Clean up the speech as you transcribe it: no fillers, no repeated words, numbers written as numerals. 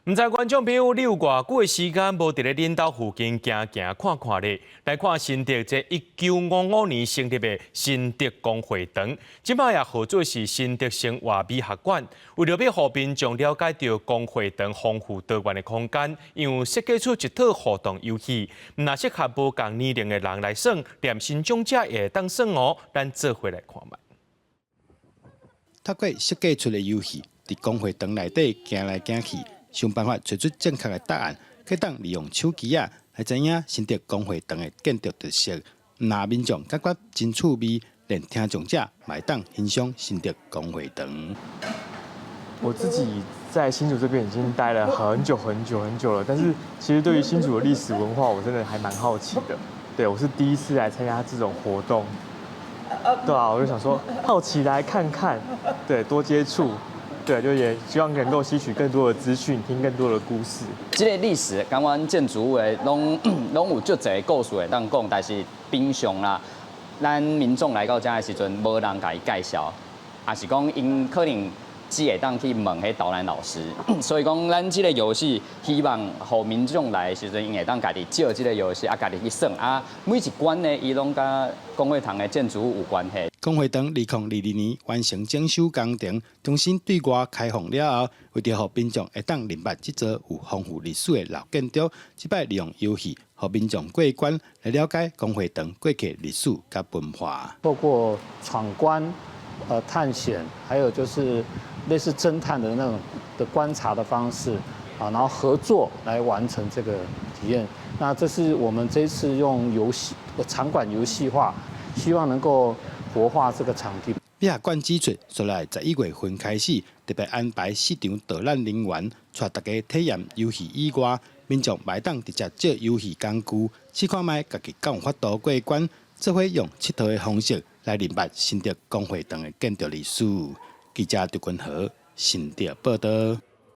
唔知观众朋友你有偌久的时间无伫咧恁兜附近行行看看咧？来看新竹这1955年成立的新竹公会堂，即摆也号做是新竹生活美学馆。为了要互民众了解到公会堂丰富多元的空间，又设计出一套互动游戏，若适合无同年龄的人来耍，连新长者也会当耍哦。咱做伙来看卖。透过设计出的游戏，伫公会堂内底行来行去。想办法找出正确的答案，可以当利用手机来知影新竹公会堂的建筑特色。那民众感觉真趣味，连听众者也当欣赏新竹公会堂。我自己在新竹这边已经待了很久了，但是其实对于新竹的历史文化，我真的还蛮好奇的。对，我是第一次来参加这种活动，对啊，我就想说好奇来看看，对，多接触。对，就也希望能够吸取更多的资讯，听更多的故事。这个历史，感觉建筑物的拢有足侪故事会当讲，但是平常啦，咱民众来到这的时阵，无人甲伊介绍，也是讲因可能只会当去问迄导览老师。所以讲，咱这个游戏希望互民众来的时阵，因会当家己借这个游戏，家己去耍啊。每一关呢，伊拢甲公会堂的建筑物有关系。公会堂2022年完成整修工程，重新对外开放了后，为着互民众会当明白这座有丰富历史的老建筑，即摆利用游戏，互民众过关来了解公会堂过去历史甲文化。透过闯关、探险，还有就是类似侦探的那种的观察的方式啊，然后合作来完成这个体验。那这是我们这一次用游戏场馆游戏化，希望能够活化这个场地。美学馆指出，所来11月份开始，特别安排4场导览人员，带大家体验游戏以外，民众买当直接借游戏工具，试看卖家己敢有法度过关，做伙用佚佗的方式来明白新竹公会堂的建筑历史。记者杜君和新竹报道。